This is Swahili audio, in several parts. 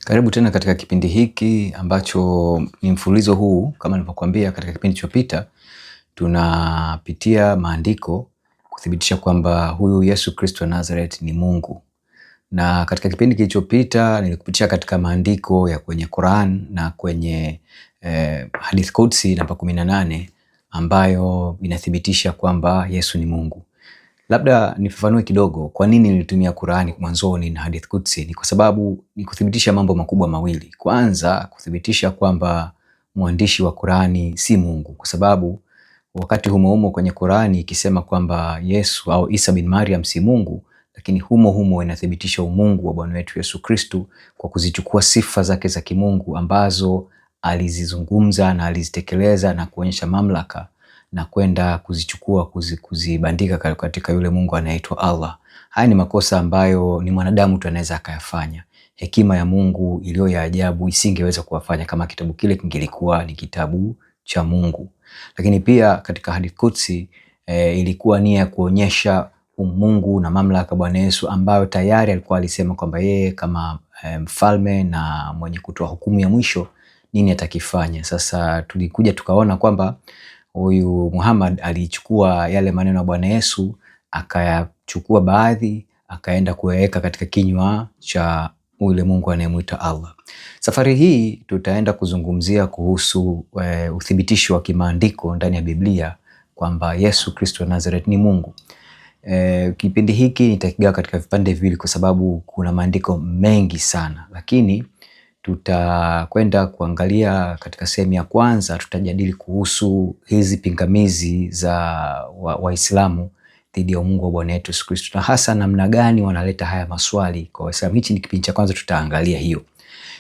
Karibu tena katika kipindi hiki ambacho ni mfululizo huu. Kama nilivyokuambia katika kipindi kilichopita, tunapitia maandiko kuthibitisha kwamba huyu Yesu Kristo wa Nazareth ni Mungu. Na katika kipindi kilichopita nilikupitia katika maandiko ya kwenye Quran na kwenye Hadith Qudsi namba 18 ambayo inathibitisha kwamba Yesu ni Mungu. Labda nifafanue kidogo kwa nini nilitumia Qur'ani mwanzoni na Hadith Qudsi. Ni kwa sababu ni kuthibitisha mambo makubwa mawili. Kwanza, kuthibitisha kwamba mwandishi wa Qur'ani si Mungu, kwa sababu wakati humo kwenye Qur'ani ikisema kwamba Yesu au Isa bin Maryam si Mungu, lakini humo inathibitisha umungu wa Bwana wetu Yesu Kristo kwa kuzichukua sifa zake za kimungu ambazo alizizungumza na alizitekeleza na kuonyesha mamlaka na kwenda kuzichukua kuzibandika katika yule Mungu anaitwa Allah. Haya ni makosa ambayo ni mwanadamu tu anaweza akayafanya. Hekima ya Mungu iliyo ya ajabu isingeweza kuwafanya kama kitabu kile kingelikuwa ni kitabu cha Mungu. Lakini pia katika Hadith Qudsi ilikuwa nia ya kuonyesha umungu na mamlaka Bwana Yesu ambayo tayari alikuwa alisema kwamba yeye kama mfalme na mwenye kutoa hukumu ya mwisho nini atakifanya. Sasa tulikuja tukaona kwamba huyu Muhammad alichukua yale maneno ya Bwana Yesu, akayachukua baadhi, akaenda kuweka katika kinywa cha yule Mungu anayemuita Allah. Safari hii tutaenda kuzungumzia kuhusu uthibitisho wa kimaandiko ndani ya Biblia kwamba Yesu Kristo wa Nazareth ni Mungu. Kipindi hiki nitakigawa katika vipande viwili kwa sababu kuna maandiko mengi sana, lakini tutakwenda kuangalia katika sehemu ya kwanza. Tutajadili kuhusu hizi pingamizi za Waislamu dhidi ya Mungu wa Bwana wetu Yesu Kristo, na hasa namna gani wanaleta haya maswali kwa Waislamu. Hichi ni kipindi cha kwanza, tutaangalia hiyo.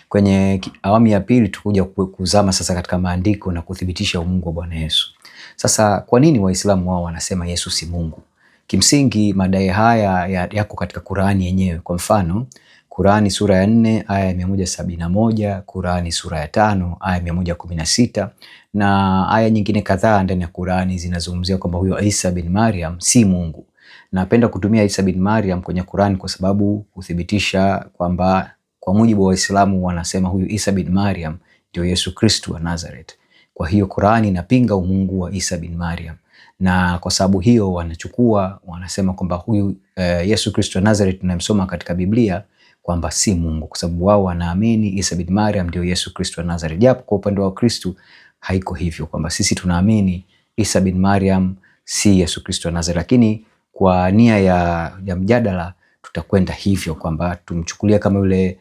Kwenye awamu ya pili tutakuja kuzama sasa katika maandiko na kuthibitisha umungu wa Bwana Yesu. Sasa kwa nini Waislamu wao wanasema Yesu si Mungu? Kimsingi madai haya yako katika Qur'ani yenyewe. Kwa mfano, Qur'ani sura ya 4 aya ya 171, Qur'ani sura ya 5 aya ya 116 na aya nyingine kadhaa ndani ya Qur'ani zinazungumzia kwamba huyo Isa bin Maryam si Mungu. Napenda kutumia Isa bin Maryam kwenye Qur'ani kwa sababu kuthibitisha kwamba kwa mujibu wa Waislamu wanasema huyu Isa bin Maryam ndio Yesu Kristo wa Nazareth. Kwa hiyo Qur'ani inapinga umungu wa Isa bin Maryam, na kwa sababu hiyo wanasema kwamba huyu Yesu Kristo wa Nazareth tunamsoma katika Biblia kwamba si Mungu, kwa sababu wao wanaamini Isa bin Maryam ndio Yesu Kristo wa Nazareth. Japo kwa upande wa Kristo haiko hivyo, kwamba sisi tunaamini Isa bin Maryam si Yesu Kristo wa Nazareth, lakini kwa nia ya mjadala tutakwenda hivyo kwamba tumchukulia kama yule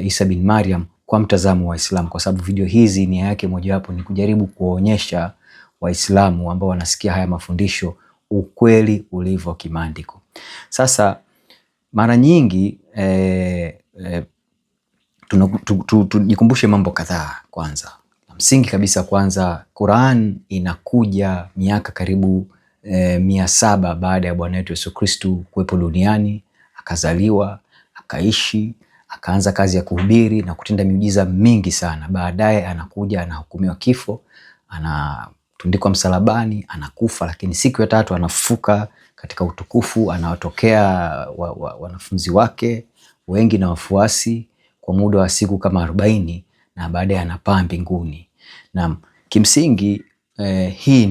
Isa bin Maryam kwa mtazamo wa Islam, kwa sababu video hizi nia yake mojawapo ni kujaribu kuonyesha Waislamu ambao wanasikia haya mafundisho ukweli ulivyo kimaandiko. Sasa mara nyingi tujikumbushe mambo kadhaa. Kwanza, msingi kabisa, kwanza Qur'an inakuja miaka karibu 700 baada ya Bwana wetu Yesu Kristo kuwepo duniani, akazaliwa, akaishi, akaanza kazi ya kuhubiri na kutenda miujiza mingi sana. Baadaye anakuja anahukumiwa kifo, anatundikwa msalabani, anakufa, lakini siku ya 3 anafufuka katika utukufu, anawatokea wanafunzi wake wengi na wafuasi kwa muda wa siku kama 40, na baadaye anapaa mbinguni. Na kimsingi hii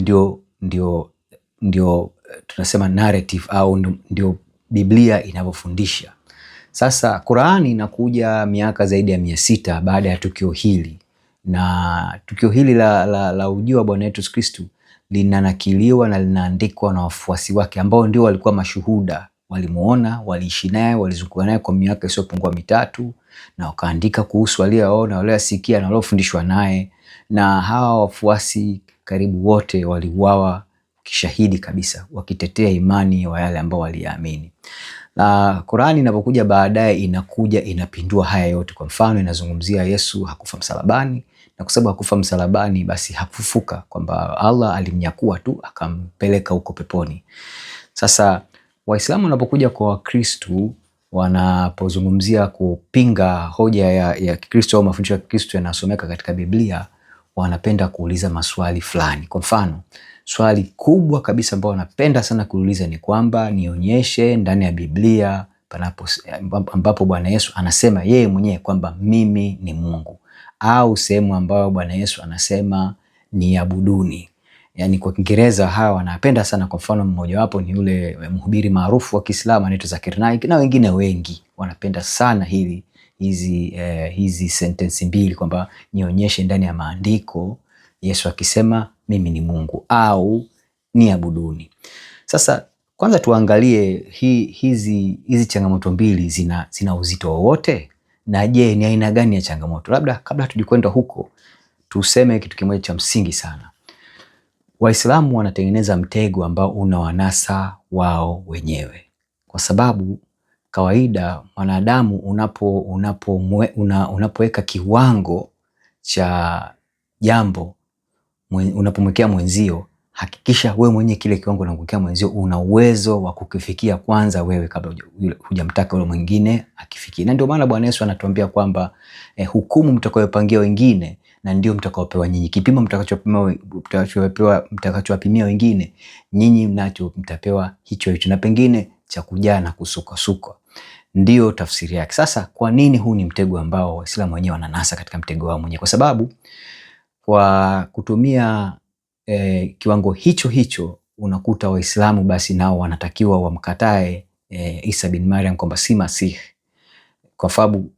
ndio tunasema narrative au ndio Biblia inavyofundisha. Sasa Qur'ani inakuja miaka zaidi ya 600 baada ya tukio hili, na tukio hili la ujio wa Bwana wetu Yesu Kristo linanakiliwa na linaandikwa na wafuasi wake ambao ndio walikuwa mashuhuda. Walimuona, waliishi naye, walizunguka naye kwa miaka isiyopungua 3, na wakaandika kuhusu aliyoona, waliyosikia na waliofundishwa naye. Na hawa wafuasi karibu wote waliuawa kishahidi kabisa, wakitetea imani wa yale ambao waliamini. Na Qur'ani inapokuja baadaye inakuja inapindua haya yote. Kwa mfano, inazungumzia Yesu hakufa msalabani, na kwa sababu hakufa msalabani basi hakufufuka, kwamba Allah alimnyakua tu akampeleka huko peponi. Sasa Waislamu wanapokuja kwa Wakristo, wanapozungumzia kupinga hoja ya Kristo au mafundisho ya Kristo yanasomeka katika Biblia, wanapenda kuuliza maswali fulani. Kwa mfano, swali kubwa kabisa ambao wanapenda sana kuuliza ni kwamba nionyeshe ndani ya Biblia ambapo Bwana Yesu anasema yeye mwenyewe kwamba mimi ni Mungu, au sehemu ambayo Bwana Yesu anasema niabuduni. Yani kwa Kiingereza hawa wanapenda sana. Kwa mfano mmoja wapo ni yule mhubiri maarufu wa Kiislamu anaitwa Zakir Naik, na wengine wengi wanapenda sana hizi sentensi mbili, kwamba nionyeshe ndani ya maandiko Yesu akisema mimi ni Mungu au niabuduni. Sasa kwanza tuangalie hizi changamoto mbili zina uzito wowote, na je, ni aina gani ya changamoto? Labda kabla tujikwenda huko tuseme kitu kimoja cha msingi sana. Waislamu wanatengeneza mtego ambao unawanasa wao wenyewe, kwa sababu kawaida mwanadamu unapoweka kiwango cha jambo unapomwekea mwenzio, hakikisha wewe mwenyewe kile kiwango unamwekea mwenzio una uwezo wa kukifikia kwanza wewe, kabla hujamtaka yule mwingine akifikie. Na ndio maana Bwana Yesu anatuambia kwamba hukumu mtakayopangia wengine na ndio mtakaopewa nyinyi. Kipimo mtakachowapimia wengine, nyinyi mnacho mtapewa hicho hicho, na pengine cha kujaa na kusuka. Ndio tafsiri yake. Sasa kwa nini huu ni mtego ambao Waislamu wenyewe wananasa katika mtego wao mwenyewe? Kwa sababu kwa kutumia kiwango hicho unakuta Waislamu basi nao wanatakiwa wamkatae Isa bin Maryam kwamba si Masihi, kwa sababu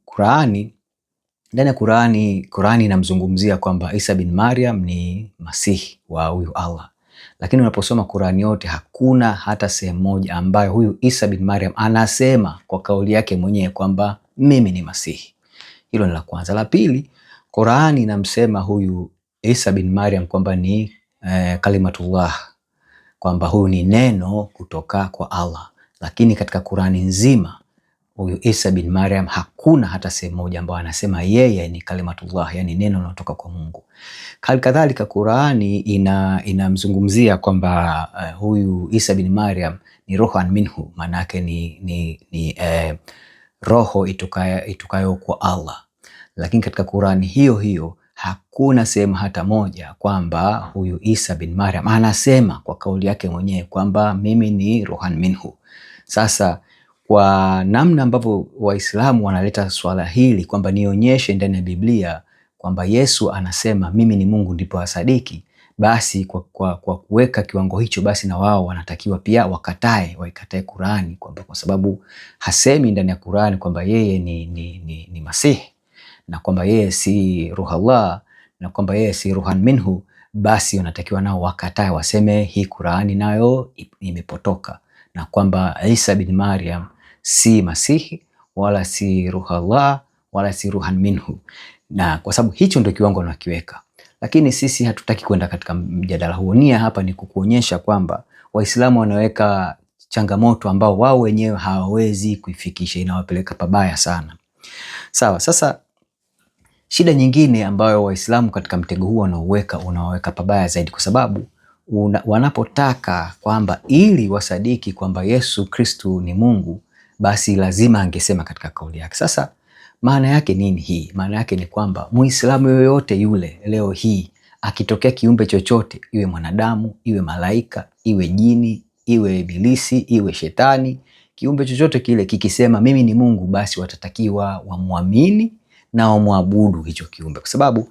ndani ya Qurani inamzungumzia kwamba Isa bin Maryam ni Masihi wa huyu Allah. Lakini unaposoma Qurani yote hakuna hata sehemu moja ambayo huyu Isa bin Maryam anasema kwa kauli yake mwenyewe kwamba mimi ni Masihi. Hilo ni la kwanza. La pili, Qurani inamsema huyu Isa bin Maryam kwamba ni kalimatullah, kwamba huyu ni neno kutoka kwa Allah. Lakini katika Qurani nzima huyu Isa bin Maryam hakuna hata sehemu moja ambayo anasema yeye ni kalimatullah, yani neno linalotoka kwa Mungu. Kadhalika Qurani inamzungumzia kwamba huyu Isa bin Maryam ni rohan minhu, manake ni roho itokayo kwa Allah. Lakini katika Qurani hiyo hakuna sehemu hata moja kwamba huyu Isa bin Maryam anasema kwa kauli yake mwenyewe kwamba mimi ni rohan minhu. Sasa kwa namna ambavyo Waislamu wanaleta swala hili kwamba nionyeshe ndani ya Biblia kwamba Yesu anasema mimi ni Mungu ndipo wasadiki, basi kwa kuweka kiwango hicho, basi na wao wanatakiwa pia waikatae Qurani, kwamba kwa sababu hasemi ndani ya Qurani kwamba yeye ni Masihi, na kwamba yeye si ruhallah, na kwamba yeye si ruhan minhu, basi wanatakiwa nao wakatae, waseme hii Qurani nayo imepotoka, na kwamba Isa bin Maryam si Masihi wala si ruhallah wala si ruhan minhu. Na kwa sababu hicho ndio kiwango wanakiweka. Lakini sisi hatutaki kwenda katika mjadala huo. Nia hapa ni kukuonyesha kwamba Waislamu wanaweka changamoto ambao wao wenyewe hawawezi kuifikisha, inawapeleka pabaya sana. Sawa, sasa shida nyingine ambayo Waislamu katika mtego huo unaweka pabaya zaidi, kwa sababu wanapotaka kwamba ili wasadiki kwamba Yesu Kristu ni Mungu, basi lazima angesema katika kauli yake. Sasa maana yake nini hii? Maana yake ni kwamba Muislamu yoyote yule leo hii akitokea kiumbe chochote, iwe mwanadamu, iwe malaika, iwe jini, iwe ibilisi, iwe shetani, kiumbe chochote kile kikisema mimi ni Mungu, basi watatakiwa wamwamini na wamwabudu hicho kiumbe, kwa sababu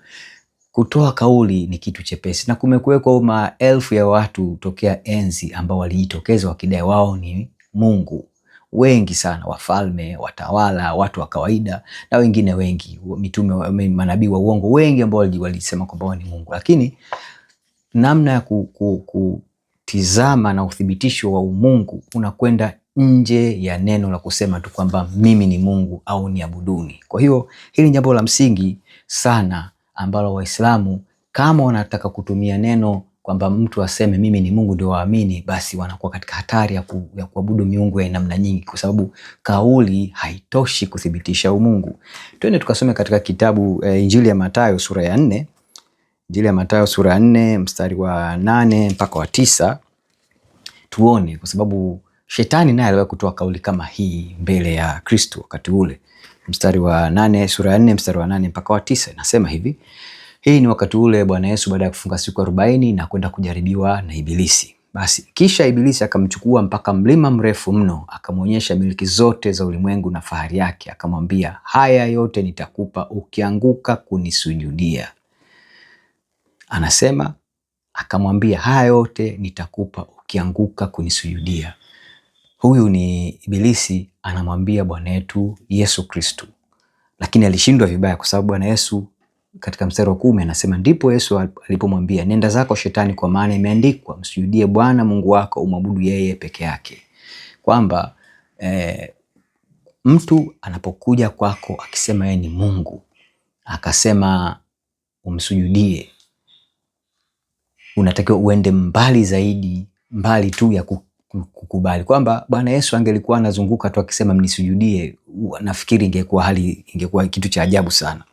kutoa kauli ni kitu chepesi, na kumekuweko maelfu ya watu tokea enzi ambao walijitokeza wakidai wao ni Mungu. Wengi sana, wafalme, watawala, watu wa kawaida na wengine wengi, mitume, manabii wa uongo wengi ambao walisema kwamba ni Mungu. Lakini namna ya kutizama na uthibitisho wa umungu unakwenda nje ya neno la kusema tu kwamba mimi ni Mungu au niabuduni. Kwa hiyo hili ni jambo la msingi sana ambalo Waislamu kama wanataka kutumia neno kwamba mtu aseme mimi ni Mungu ndio waamini, basi wanakuwa katika hatari ya kuabudu miungu ya namna nyingi, kwa sababu kauli haitoshi kuthibitisha umungu. Twende tukasome katika kitabu Injili ya Mathayo sura ya 4. Injili ya Mathayo sura ya 4 mstari wa 8 mpaka wa 9. Tuone, kwa sababu shetani naye aliwahi kutoa kauli kama hii mbele ya Kristo wakati ule. Mstari wa 8, sura ya 4 mstari wa 8 mpaka wa 9 inasema hivi: hii ni wakati ule Bwana Yesu baada ya kufunga siku 40 na kwenda kujaribiwa na Ibilisi. Basi kisha Ibilisi akamchukua mpaka mlima mrefu mno, akamwonyesha miliki zote za ulimwengu na fahari yake, akamwambia, haya yote nitakupa ukianguka kunisujudia. Anasema akamwambia, haya yote nitakupa ukianguka kunisujudia. Huyu ni Ibilisi anamwambia Bwana wetu Yesu Kristo, lakini alishindwa vibaya, kwa sababu Bwana Yesu katika mstari wa 10 anasema, ndipo Yesu alipomwambia, nenda zako Shetani, kwa maana imeandikwa, msujudie Bwana Mungu wako, umwabudu yeye peke yake. Kwamba mtu anapokuja kwako akisema yeye ni Mungu, akasema umsujudie, unatakiwa uende mbali zaidi, mbali tu ya kukubali. Kwamba Bwana Yesu angelikuwa anazunguka tu akisema mnisujudie, nafikiri ingekuwa kitu cha ajabu sana.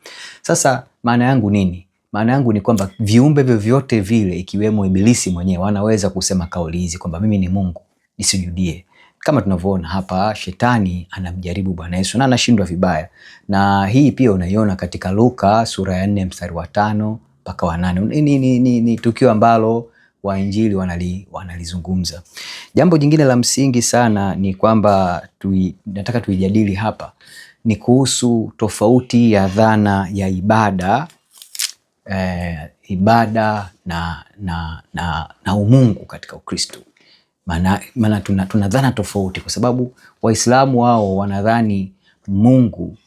Sasa maana yangu nini? Maana yangu ni kwamba viumbe vyovyote vile, ikiwemo Ibilisi mwenyewe, wanaweza kusema kauli hizi kwamba mimi ni Mungu, nisujudie. Kama tunavyoona hapa, Shetani anamjaribu Bwana Yesu na anashindwa vibaya. Na hii pia unaiona katika Luka sura ya 4 mstari wa 5 mpaka wa 8. Ni tukio ambalo wainjili wanalizungumza. Jambo jingine la msingi sana ni kwamba nataka tuijadili hapa ni kuhusu tofauti ya dhana ya ibada na umungu katika Ukristo. Maana tuna dhana tofauti, kwa sababu Waislamu wao wanadhani Mungu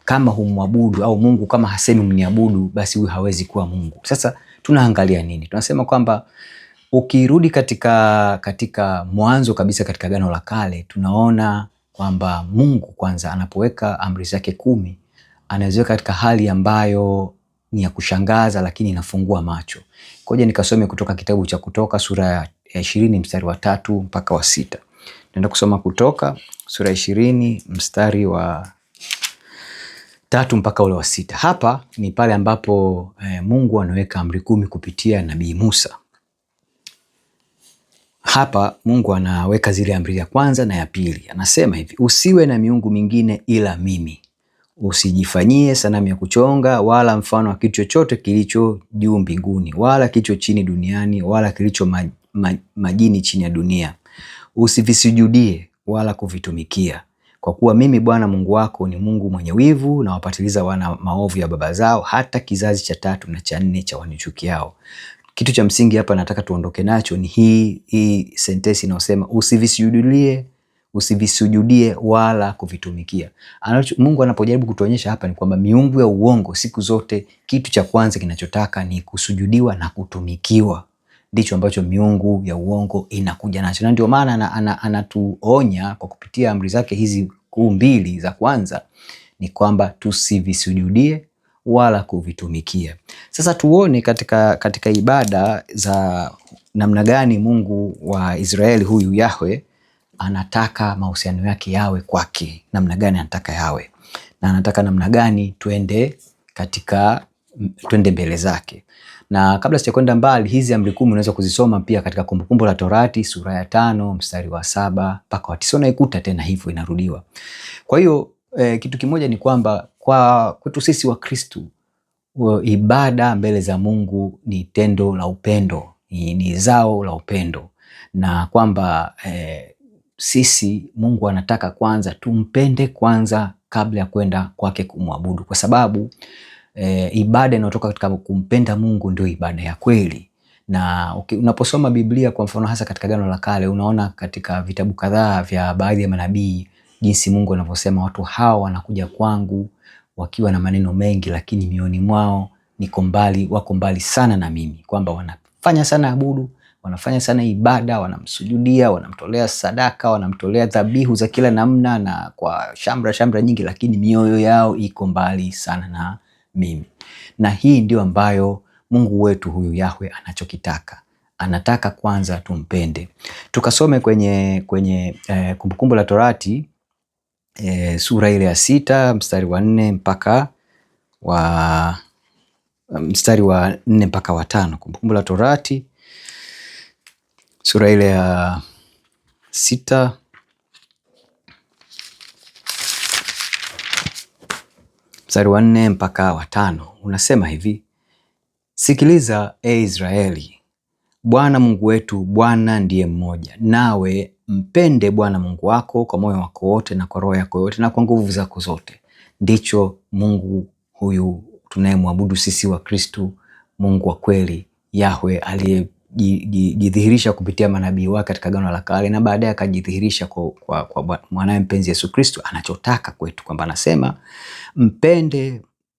kama humwabudu, au Mungu kama hasemi mniabudu, basi huyu hawezi kuwa Mungu. Sasa tunaangalia nini? Tunasema kwamba ukirudi katika mwanzo kabisa katika Agano la Kale, tunaona kwamba Mungu kwanza anapoweka amri zake 10 anaziweka katika hali ambayo ni ya kushangaza, lakini inafungua macho. Ngoja nikasome kutoka kitabu cha Kutoka sura ya 20 mstari wa 3 mpaka wa 6. Naenda kusoma Kutoka sura ya 20 mstari wa 3 mpaka ule wa 6. Hapa ni pale ambapo Mungu anaweka amri 10 kupitia Nabii Musa. Hapa Mungu anaweka zile amri ya kwanza na ya pili. Anasema hivi, usiwe na miungu mingine ila mimi. Usijifanyie sanamu ya kuchonga wala mfano wa kitu chochote kilicho juu mbinguni wala kilicho chini duniani wala kilicho majini chini ya dunia. Usivisujudie wala kuvitumikia. Kwa kuwa mimi Bwana Mungu wako ni Mungu mwenye wivu, na wapatiliza wana maovu ya baba zao hata kizazi cha 3 na cha 4 cha wanichukiao. Kitu cha msingi hapa nataka tuondoke nacho ni hii sentensi inayosema usivisujudie wala kuvitumikia. Mungu anapojaribu kutuonyesha hapa ni kwamba miungu ya uongo siku zote kitu cha kwanza kinachotaka ni kusujudiwa na kutumikiwa. Ndicho ambacho miungu ya uongo inakuja nacho. Na ndio maana anatuonya kwa kupitia amri zake hizi kuu 2 za kwanza ni kwamba tusivisujudie wala kuvitumikia. Sasa tuone katika ibada za namna gani Mungu wa Israeli huyu Yahwe anataka mahusiano yake yawe kwake, namna gani anataka yawe, na anataka namna gani twende mbele zake. Na kabla sijakwenda mbali, hizi amri 10 unaweza kuzisoma pia katika Kumbukumbu la Torati sura ya 5 mstari wa 7 mpaka wa 9. Unaikuta tena hivyo inarudiwa. Kwa hiyo kitu kimoja ni kwamba kwetu sisi wa Kristo, ibada mbele za Mungu ni tendo la upendo, ni zao la upendo, na kwamba sisi Mungu anataka kwanza tumpende kwanza kabla ya kwenda kwake kumwabudu, kwa sababu ibada inayotoka katika kumpenda Mungu ndio ibada ya kweli. Na unaposoma Biblia kwa mfano hasa katika Agano la Kale, unaona katika vitabu kadhaa vya baadhi ya manabii jinsi Mungu anavyosema watu hawa wanakuja kwangu wakiwa na maneno mengi, lakini mioni mwao wako mbali sana na mimi, kwamba wanafanya sana abudu, wanafanya sana ibada, wanamsujudia, wanamtolea sadaka, wanamtolea dhabihu za kila namna na kwa shamra nyingi, lakini mioyo yao iko mbali sana na mimi. Na hii ndio ambayo Mungu wetu huyu Yahwe anachokitaka. Anataka kwanza tumpende. Tukasome kwenye Kumbukumbu la Torati sura ile ya 6 mstari wa 4 mpaka wa 5. Kumbukumbu la Torati sura ile ya 6 mstari wa 4 mpaka wa 5 unasema hivi: Sikiliza, Israeli, Bwana Mungu wetu, Bwana ndiye mmoja. Nawe mpende Bwana Mungu wako kwa moyo wako wote na kwa roho yako yote na kwa nguvu zako zote. Ndicho Mungu huyu tunayemwabudu sisi wa Kristo, Mungu wa kweli, Yahwe, aliyejidhihirisha kupitia manabii wake katika Agano la Kale na baadaye akajidhihirisha kwa mwanae mpenzi Yesu Kristo, anachotaka kwetu kwamba anasema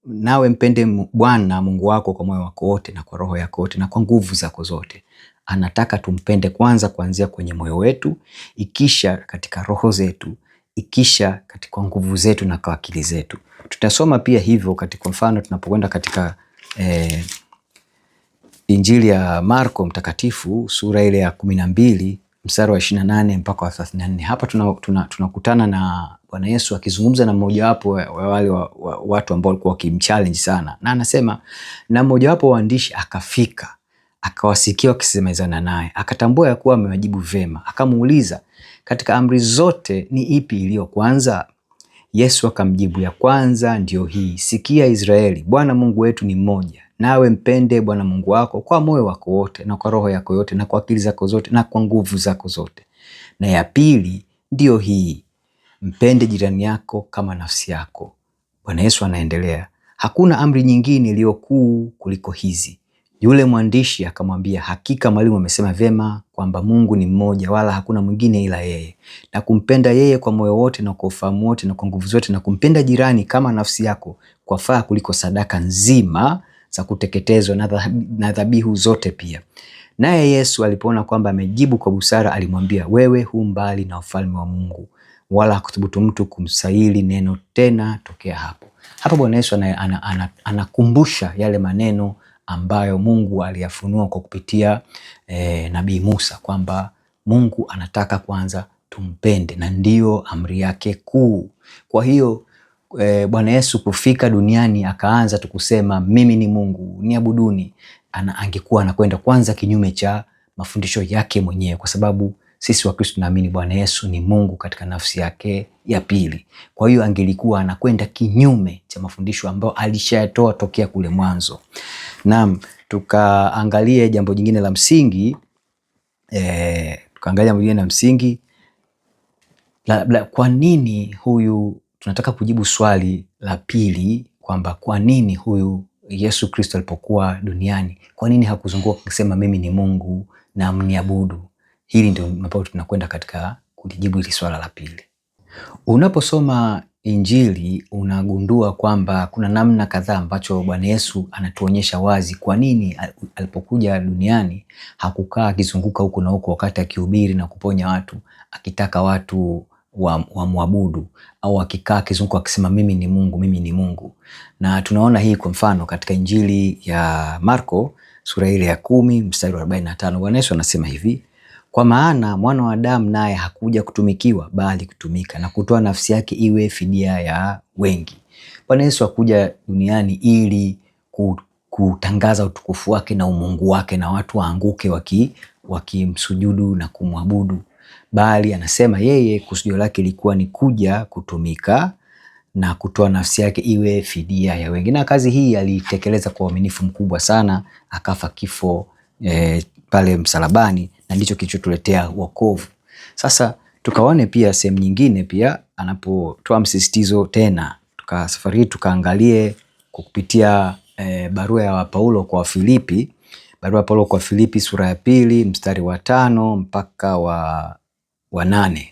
nawe mpende Bwana Mungu wako kwa moyo wako wote na kwa roho yako yote na kwa nguvu zako zote. Anataka tumpende kwanza kuanzia kwenye moyo wetu, ikisha katika roho zetu, ikisha katika nguvu zetu na kwa akili zetu. Tutasoma pia hivyo katika mfano tunapokwenda katika Injili ya Marko mtakatifu sura ile ya 12 mstari wa 28 mpaka wa 34. Hapa tunakutana na Bwana Yesu akizungumza na mmoja wapo wa wale watu ambao walikuwa wakimchallenge sana. Na anasema na mmoja wapo waandishi akafika, akawasikia wakisemezana naye, akatambua ya kuwa amewajibu vema. Akamuuliza, katika amri zote ni ipi iliyo kwanza? Yesu akamjibu, ya kwanza ndio hii, sikia Israeli, Bwana Mungu wetu ni mmoja. Nawe mpende Bwana Mungu wako kwa moyo wako wote na kwa roho yako yote na kwa akili zako zote na kwa nguvu zako zote. Na ya pili ndio hii, mpende jirani yako kama nafsi yako. Bwana Yesu anaendelea, hakuna amri nyingine iliyo kuu kuliko hizi. Yule mwandishi akamwambia, hakika mwalimu amesema vyema kwamba Mungu ni mmoja wala hakuna mwingine ila yeye, na kumpenda yeye kwa moyo wote na kwa ufahamu wote na kwa nguvu zote na kumpenda jirani kama nafsi yako kwafaa kuliko sadaka nzima za kuteketezwa na dhabihu zote pia. Naye Yesu alipoona kwamba amejibu kwa busara, alimwambia, wewe hu mbali na ufalme wa Mungu, wala hakuthubutu mtu kumsaili neno tena tokea hapo. Hapa Bwana Yesu anakumbusha yale maneno ambayo Mungu aliyafunua kwa kupitia Nabii Musa, kwamba Mungu anataka kwanza tumpende na ndiyo amri yake kuu. Kwa hiyo Bwana Yesu kufika duniani akaanza tukusema mimi ni Mungu niabuduni, angekuwa anakwenda kwanza kinyume cha mafundisho yake mwenyewe, kwa sababu sisi wa Kristo tunaamini Bwana Yesu ni Mungu katika nafsi yake ya pili. Kwa hiyo angelikuwa anakwenda kinyume cha mafundisho ambayo alishayatoa tokea kule mwanzo. Naam, tukaangalie jambo jingine la msingi, kwa nini huyu, tunataka kujibu swali la pili kwamba kwa nini huyu Yesu Kristo alipokuwa duniani, kwa nini hakuzunguka kusema mimi ni Mungu na mniabudu? Hili ndio ambapo tunakwenda katika kujibu hili swala la pili. Unaposoma Injili unagundua kwamba kuna namna kadhaa ambacho Bwana Yesu anatuonyesha wazi kwa nini alipokuja duniani hakukaa akizunguka huku na huko wakati akihubiri na kuponya watu akitaka watu wa muabudu, au akikaa akizunguka akisema mimi ni Mungu, mimi ni Mungu. Na tunaona hii kwa mfano katika Injili ya Marko sura ile ya 10 mstari wa 45. Bwana Yesu anasema hivi, kwa maana mwana wa Adamu naye hakuja kutumikiwa bali kutumika na kutoa nafsi yake iwe fidia ya wengi. Bwana Yesu hakuja duniani ili kutangaza utukufu wake na umungu wake na watu waanguke wakimsujudu na kumwabudu, bali anasema yeye kusudio lake lilikuwa ni kuja kutumika na kutoa nafsi yake iwe fidia ya wengi. Na kazi hii alitekeleza kwa uaminifu mkubwa sana, akafa kifo pale msalabani, na ndicho kilichotuletea wokovu. Sasa tukaone pia sehemu nyingine pia anapotoa msisitizo tena, safari hii tukaangalie kupitia barua ya Paulo kwa Filipi, barua ya Paulo kwa Filipi sura ya 2 mstari wa 5 mpaka wa 8.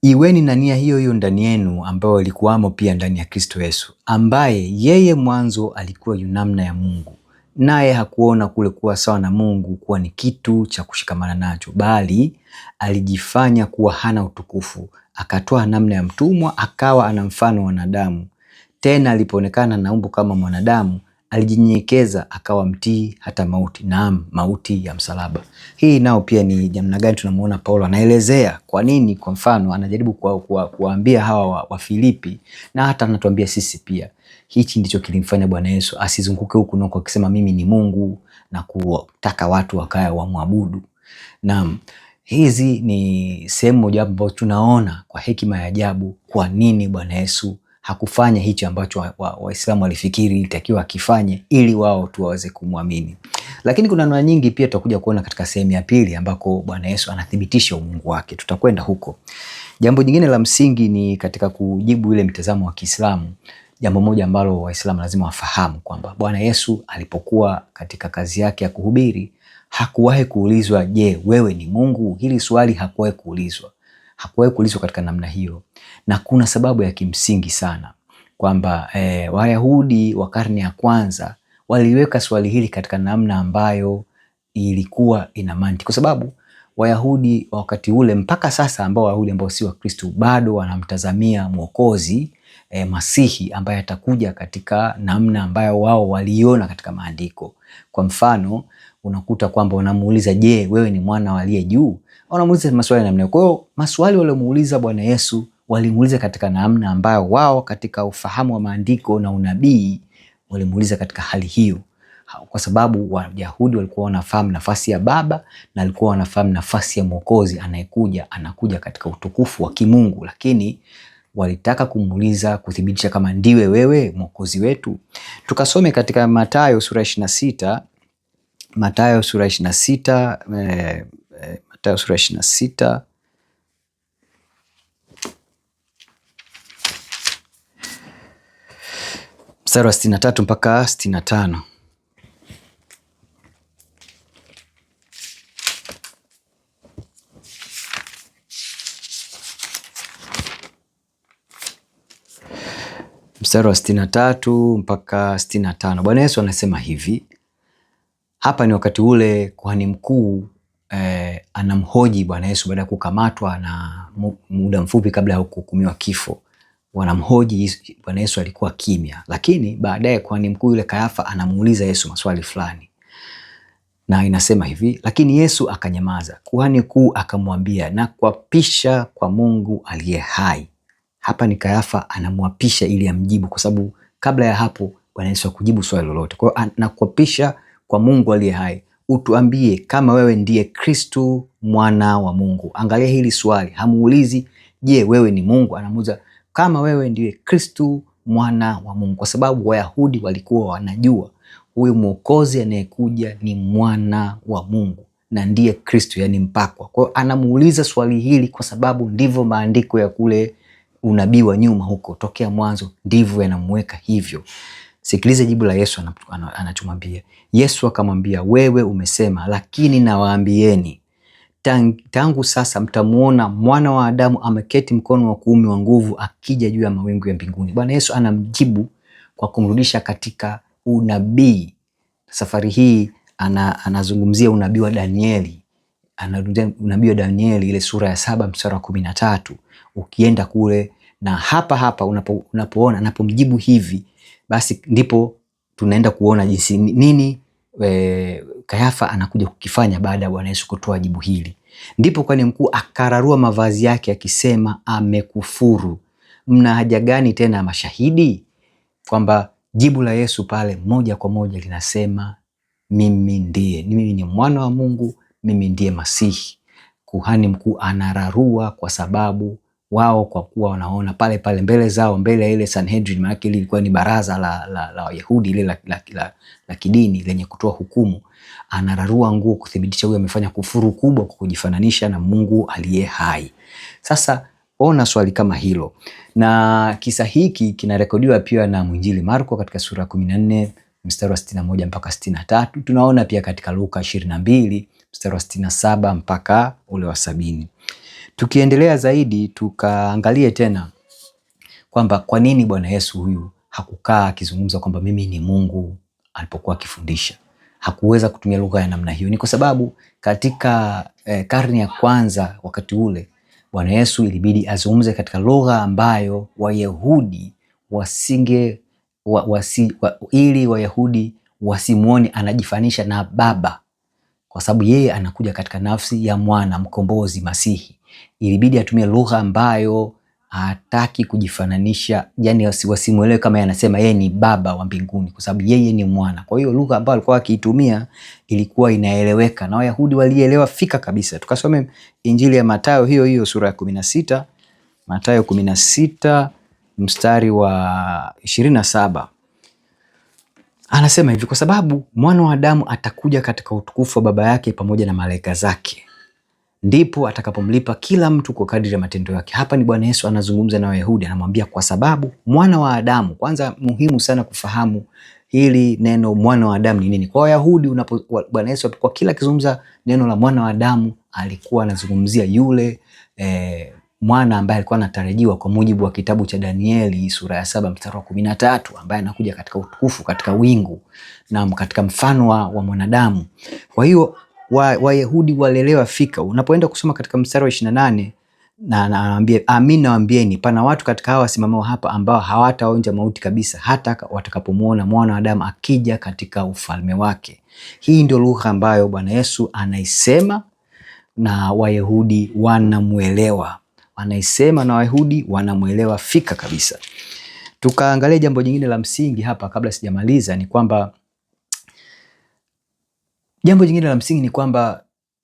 Iweni na nia hiyo hiyo ndani yenu ambayo ilikuwamo pia ndani ya Kristo Yesu, ambaye yeye mwanzo alikuwa yu namna ya Mungu, naye hakuona kule kuwa sawa na Mungu kuwa ni kitu cha kushikamana nacho, bali alijifanya kuwa hana utukufu, akatoa namna ya mtumwa, akawa ana mfano wa wanadamu. Tena alipoonekana na umbo kama mwanadamu, alijinyenyekeza akawa mtii hata mauti, naam, mauti ya msalaba. Hii nao pia ni namna gani tunamuona Paulo anaelezea kwa nini, kwa mfano anajaribu kuwaambia hawa wa Filipi, na hata anatuambia sisi pia. Hichi ndicho kilimfanya Bwana Yesu asizunguke huku nako akisema mimi ni Mungu na kutaka watu wakaya wamwabudu. Naam, hizi ni sehemu moja ambapo tunaona kwa hekima ya ajabu kwa nini Bwana Yesu hakufanya hicho ambacho Waislamu walifikiri ilitakiwa akifanye ili wao tu waweze kumwamini. Lakini kuna namna nyingi pia tutakuja kuona katika sehemu ya pili ambako Bwana Yesu anathibitisha umungu wake. Tutakwenda huko. Jambo jingine la msingi ni katika kujibu ile mitazamo wa Kiislamu. Jambo moja ambalo Waislamu lazima wafahamu kwamba Bwana Yesu alipokuwa katika kazi yake ya kuhubiri hakuwahi kuulizwa, je, wewe ni Mungu? Hili swali hakuwahi kuulizwa. Hakuwahi kuulizwa katika namna hiyo. Na kuna sababu ya kimsingi sana kwamba Wayahudi wa karne ya kwanza waliweka swali hili katika namna ambayo ilikuwa ina mantiki, kwa sababu Wayahudi wakati ule mpaka sasa ambao Wayahudi ambao si Wakristo bado wanamtazamia Mwokozi Masihi ambaye atakuja katika namna ambayo wao waliona katika maandiko. Kwa mfano, unakuta kwamba wanamuuliza, je, wewe ni mwana wa aliye juu? Wanamuuliza maswali namna hiyo. Kwa hiyo maswali waliomuuliza Bwana Yesu walimuuliza katika namna ambayo wao katika ufahamu wa maandiko na unabii walimuuliza katika hali hiyo, kwa sababu Wayahudi walikuwa wanafahamu nafasi ya Baba na walikuwa wanafahamu nafasi ya Mwokozi anakuja katika utukufu wa kimungu, lakini walitaka kumuuliza kuthibitisha kama ndiwe wewe Mwokozi wetu. Tukasome katika Mathayo sura 26, Mathayo sura 26, Mathayo sura 26 mstari wa 63 mpaka 65. Mstari wa 63 mpaka 65. Bwana Yesu anasema hivi. Hapa ni wakati ule kuhani mkuu anamhoji Bwana Yesu baada ya kukamatwa na muda mfupi kabla ya kuhukumiwa kifo. Wanamhoji Bwana Yesu, alikuwa kimya, lakini baadaye kuhani mkuu yule Kayafa anamuuliza Yesu maswali fulani. Na inasema hivi, lakini Yesu akanyamaza. Kuhani mkuu akamwambia, na kuapisha kwa Mungu aliye hai. Hapa ni Kayafa anamwapisha ili amjibu, kwa sababu kabla ya hapo Bwana Yesu hakujibu swali lolote. Kwa hiyo anakuapisha kwa Mungu aliye hai, utuambie kama wewe ndiye Kristo mwana wa Mungu. Angalia hili swali, hamuulizi je, wewe ni Mungu, anamuuliza kama wewe ndiye Kristo mwana wa Mungu, kwa sababu Wayahudi walikuwa wanajua huyu Mwokozi anayekuja ni mwana wa Mungu na ndiye Kristo, yani mpakwa. Kwa hiyo anamuuliza swali hili kwa sababu ndivyo maandiko ya kule unabii wa nyuma huko tokea mwanzo ndivyo yanamweka hivyo. Sikiliza jibu la Yesu anachomwambia. Yesu akamwambia, wewe umesema, lakini nawaambieni tangu sasa mtamuona Mwana wa Adamu ameketi mkono wa kuume wa nguvu akija juu ya mawingu ya mbinguni. Bwana Yesu anamjibu kwa kumrudisha katika unabii. Safari hii anazungumzia unabii wa Danieli. Anarudia unabii wa Danieli ile sura ya 7 mstari wa 13. Ukienda kule na hapa unapoona anapomjibu hivi, basi ndipo tunaenda kuona jinsi nini Kayafa anakuja kukifanya baada ya Bwana Yesu kutoa jibu hili. Ndipo kuhani mkuu akararua mavazi yake akisema, amekufuru. Mna haja gani tena ya mashahidi? Kwamba jibu la Yesu pale moja kwa moja linasema, mimi ni mwana wa Mungu, mimi ndiye Masihi. Kuhani mkuu anararua kwa sababu wao kwa kuwa wanaona pale pale mbele zao, mbele ya ile Sanhedrin, maana ile ilikuwa ni baraza la Wayahudi ile la kidini lenye kutoa hukumu. Anararua nguo kuthibitisha huyu amefanya kufuru kubwa kwa kujifananisha na Mungu aliye hai. Sasa ona swali kama hilo, na kisa hiki kinarekodiwa pia na mwinjili Marko katika sura 14 mstari wa 61 mpaka 63. Tunaona pia katika Luka 22 mstari wa 67 mpaka ule wa 70. Tukiendelea zaidi tukaangalie tena kwamba kwa nini Bwana Yesu huyu hakukaa akizungumza kwamba mimi ni Mungu alipokuwa akifundisha. Hakuweza kutumia lugha ya namna hiyo. Ni kwa sababu katika karne ya kwanza wakati ule Bwana Yesu ilibidi azungumze katika lugha ambayo Wayahudi ili Wayahudi wasimuone anajifanisha na Baba, kwa sababu yeye anakuja katika nafsi ya mwana mkombozi Masihi. Ilibidi atumie lugha ambayo hataki kujifananisha, yani wasimuelewe kama yanasema yeye ni Baba wa mbinguni, kwa sababu yeye ni mwana. Kwa hiyo lugha ambayo alikuwa akiitumia ilikuwa inaeleweka na Wayahudi walielewa fika kabisa. Tukasome Injili ya Mathayo hiyo hiyo sura ya 16, Mathayo 16 mstari wa 27 anasema hivi: kwa sababu mwana wa Adamu atakuja katika utukufu wa Baba yake pamoja na malaika zake, ndipo atakapomlipa kila mtu kwa kadiri ya matendo yake. Hapa ni Bwana Yesu anazungumza na Wayahudi, anamwambia kwa sababu mwana wa Adamu. Kwanza muhimu sana kufahamu hili neno mwana wa Adamu ni nini. Kwa Wayahudi, Bwana Yesu kwa kila kizungumza neno la mwana wa Adamu alikuwa anazungumzia yule mwana ambaye alikuwa anatarajiwa kwa mujibu wa kitabu cha Danieli sura ya 7 mstari wa 13, ambaye anakuja katika utukufu, katika wingu na katika mfano wa mwanadamu. Kwa hiyo Wayahudi walielewa fika. Unapoenda kusoma katika mstari wa 28 na anawaambia, amin nawaambieni, pana watu katika hawa wasimamao hapa ambao hawataonja mauti kabisa hata watakapomuona mwana wa Adamu akija katika ufalme wake. Hii ndio lugha ambayo Bwana Yesu anaisema na Wayahudi wanamuelewa. Anaisema na Wayahudi wanamuelewa fika kabisa. Tukaangalia jambo jingine la msingi hapa kabla sijamaliza, ni kwamba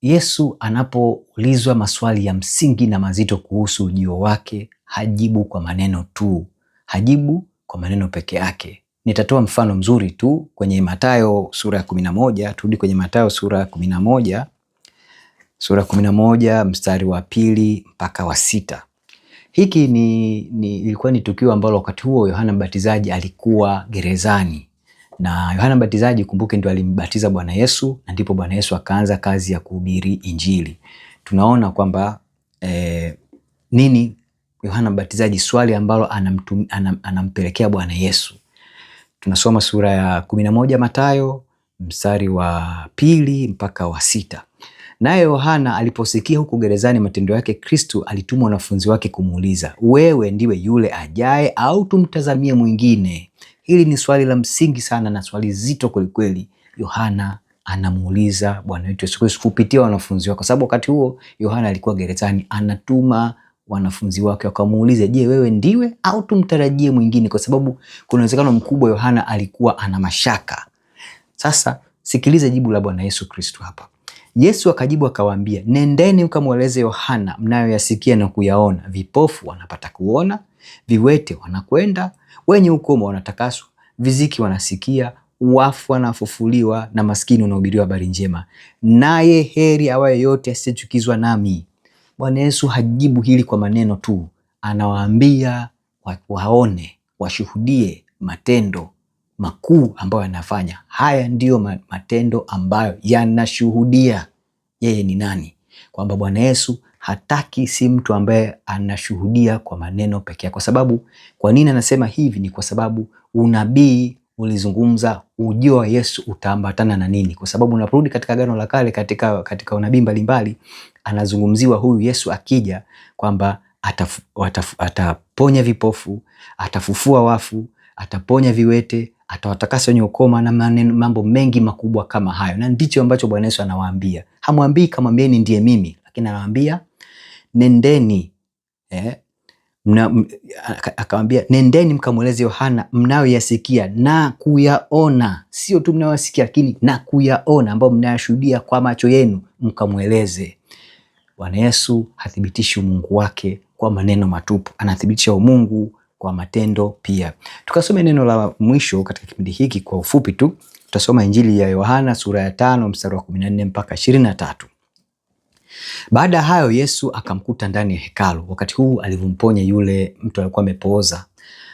Yesu anapoulizwa maswali ya msingi na mazito kuhusu ujio wake, hajibu kwa maneno tu, hajibu kwa maneno peke yake. Nitatoa mfano mzuri tu kwenye Mathayo sura ya 11. Turudi kwenye Mathayo sura ya 11, mstari wa 2 mpaka wa 6. Hiki ilikuwa ni tukio ambalo wakati huo Yohana Mbatizaji alikuwa gerezani, na Yohana Mbatizaji, kumbuke, ndio alimbatiza Bwana Yesu, na ndipo Bwana Yesu akaanza kazi ya kuhubiri Injili. Tunaona kwamba nini Yohana Mbatizaji, swali ambalo anampelekea Bwana Yesu. Tunasoma sura ya 11 Mathayo mstari wa 2 mpaka wa 6. Naye Yohana aliposikia huko gerezani matendo yake Kristo, alituma wanafunzi wake kumuuliza, wewe ndiwe yule ajaye au tumtazamie mwingine? Hili ni swali la msingi sana na swali zito kwelikweli. Yohana anamuuliza Bwana wetu Yesu Kristo kupitia wanafunzi wake, kwa sababu wakati huo Yohana alikuwa gerezani. Anatuma wanafunzi wake wakamuuliza, je, wewe ndiwe au tumtarajie mwingine? Kwa sababu kuna uwezekano mkubwa Yohana alikuwa ana mashaka. Sasa sikiliza jibu la Bwana Yesu Kristo hapa. Yesu akajibu akawaambia, nendeni mkamweleze Yohana mnayoyasikia na kuyaona, vipofu wanapata kuona, viwete wanakwenda, wenye ukoma wanatakaswa, viziki wanasikia, wafu wanafufuliwa, na maskini wanahubiriwa habari njema. Naye heri awaye yote asiyechukizwa nami. Bwana Yesu hajibu hili kwa maneno tu, anawaambia waone, washuhudie matendo makuu ambayo anafanya. Haya ndiyo matendo ambayo yanashuhudia yeye ni nani, kwamba Bwana Yesu hataki si mtu ambaye anashuhudia kwa maneno pekee. Kwa sababu, kwa nini anasema hivi? Ni kwa sababu unabii ulizungumza ujio wa Yesu utaambatana na nini. Kwa sababu unaporudi katika Agano la Kale, katika unabii mbalimbali, anazungumziwa huyu Yesu akija kwamba ataponya vipofu, atafufua wafu, ataponya viwete, atawatakasa wenye ukoma, na mambo mengi makubwa kama hayo. Na ndicho ambacho Bwana Yesu anawaambia. Hamwambii kamwambieni ndiye mimi, lakini anawaambia nendeni, akamwambia nendeni mkamweleze Yohana mnayoyasikia na kuyaona. Sio tu mnayoyasikia, lakini na kuyaona, ambao mnayashuhudia kwa macho yenu, mkamweleze. Bwana Yesu hathibitishi umungu wake kwa maneno matupu, anathibitisha umungu kwa matendo pia. Tukasome neno la mwisho katika kipindi hiki kwa ufupi tu. Tutasoma Injili ya Yohana sura ya 5 mstari wa 14 mpaka 23. Baada ya hayo Yesu akamkuta ndani ya hekalu, wakati huu alivyomponya yule mtu alikuwa amepooza.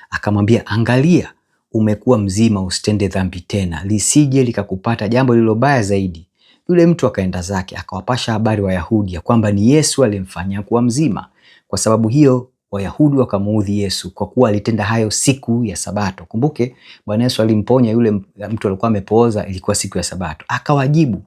Akamwambia, angalia, umekuwa mzima, usitende dhambi tena, lisije likakupata jambo lililo baya zaidi. Yule mtu akaenda zake, akawapasha habari Wayahudi ya kwamba ni Yesu aliyemfanya kuwa mzima. Kwa sababu hiyo Wayahudi wakamuudhi Yesu kwa kuwa alitenda hayo siku ya Sabato. Kumbuke Bwana Yesu alimponya yule mtu alikuwa amepooza, ilikuwa siku ya Sabato. Akawajibu,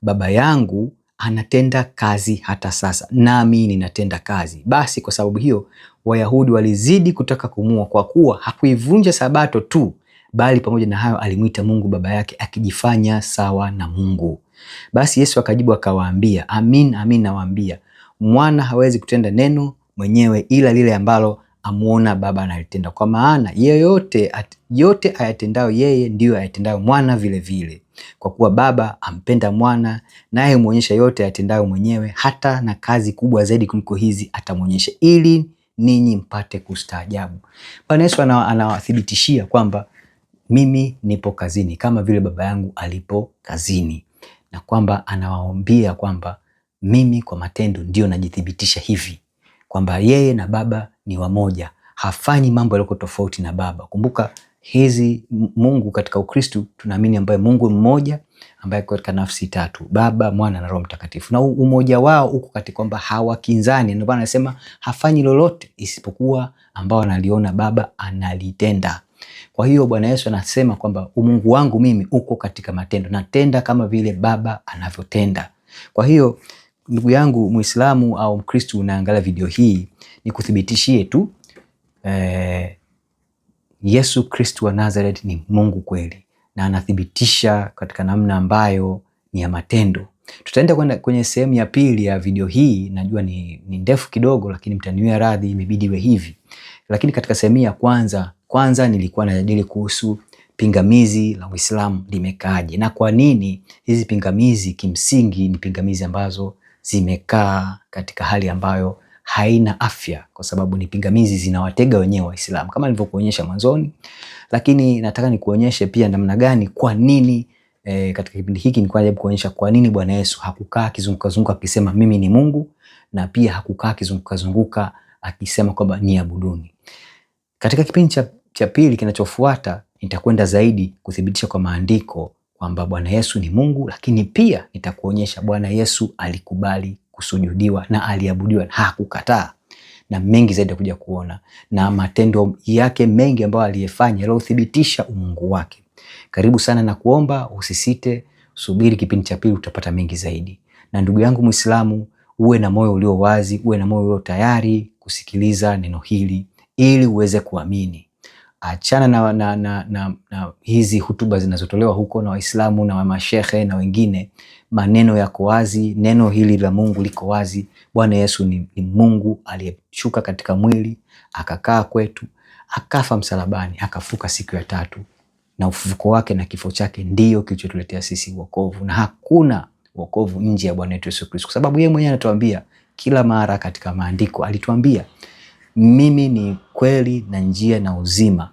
Baba yangu anatenda kazi hata sasa, nami ninatenda kazi. Basi kwa sababu hiyo Wayahudi walizidi kutaka kumuua, kwa kuwa hakuivunja Sabato tu, bali pamoja na hayo alimwita Mungu Baba yake, akijifanya sawa na Mungu. Basi Yesu akajibu akawaambia, amin amin nawaambia, mwana hawezi kutenda neno mwenyewe ila lile ambalo amuona Baba analitenda. Kwa maana yote ayatendayo yeye ndiyo ayatendayo mwana vile vile. Kwa kuwa Baba ampenda mwana, naye humwonyesha yote ayatendayo mwenyewe, hata na kazi kubwa zaidi kuliko hizi atamwonyesha, ili ninyi mpate kustaajabu. Bwana Yesu anawathibitishia kwamba mimi nipo kazini kama vile Baba yangu alipo kazini, na kwamba anawaambia kwamba mimi kwa matendo ndio najithibitisha hivi kwamba yeye na Baba ni wamoja, hafanyi mambo yaliyoko tofauti na Baba. Kumbuka Mungu katika Ukristo tunaamini ambaye Mungu mmoja ambaye katika nafsi tatu, Baba, Mwana na Roho Mtakatifu, na umoja wao uko katika kwamba hawakinzani. Ndio maana anasema hafanyi lolote isipokuwa ambao analiona Baba analitenda. Kwa hiyo Bwana Yesu anasema kwamba umungu wangu mimi uko katika matendo, natenda kama vile Baba anavyotenda. Kwa hiyo ndugu yangu Muislamu au Mkristo unaangalia video hii, ni kuthibitishie tu Yesu Kristo wa Nazareth ni Mungu kweli, na anathibitisha katika namna ambayo ni ya matendo. Tutaenda kwenda kwenye sehemu ya pili ya video hii. Najua ni ndefu kidogo, lakini mtaniwia radhi, imebidi iwe hivi. Lakini katika sehemu ya kwanza nilikuwa najadili kuhusu pingamizi la Uislamu limekaaje, na kwa nini hizi pingamizi kimsingi ni pingamizi ambazo zimekaa katika hali ambayo haina afya, kwa sababu ni pingamizi zinawatega wenyewe Waislamu kama nilivyokuonyesha mwanzoni. Lakini nataka nikuonyeshe pia namna gani, kwa nini katika kipindi hiki nilikuwa najaribu kuonyesha kwa nini Bwana Yesu hakukaa kizunguka akisema mimi ni Mungu, na pia hakukaa kizunguka akisema kwamba niabuduni. Katika kipindi cha pili kinachofuata nitakwenda zaidi kuthibitisha kwa maandiko kwamba Bwana Yesu ni Mungu, lakini pia nitakuonyesha Bwana Yesu alikubali kusujudiwa na aliabudiwa na hakukataa, na mengi zaidi kuja kuona, na matendo yake mengi ambayo aliyefanya yaliyothibitisha umungu wake. Karibu sana na kuomba usisite, subiri kipindi cha pili, utapata mengi zaidi. Na ndugu yangu Muislamu, uwe na moyo ulio wazi, uwe na moyo ulio tayari kusikiliza neno hili ili uweze kuamini. Achana na hizi hutuba zinazotolewa huko na Waislamu na mashehe na wengine. Maneno yako wazi, neno hili la Mungu liko wazi. Bwana Yesu ni Mungu aliyeshuka katika mwili, akakaa kwetu, akafa msalabani, akafuka siku ya tatu, na ufufuko wake na kifo chake ndio kilichotuletea sisi wokovu, na hakuna wokovu nje ya Bwana wetu Yesu Kristo, kwa sababu yeye mwenyewe anatuambia kila mara katika maandiko, alituambia mimi ni kweli na njia na uzima,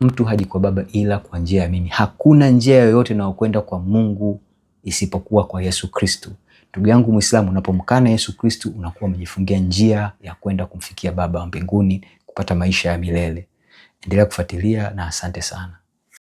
mtu haji kwa Baba ila kwa njia ya mimi. Hakuna njia yoyote inayokwenda kwa Mungu isipokuwa kwa Yesu Kristo. Ndugu yangu Muislamu, unapomkana Yesu Kristo unakuwa umejifungia njia ya kwenda kumfikia Baba wa mbinguni, kupata maisha ya milele. Endelea kufuatilia na asante sana.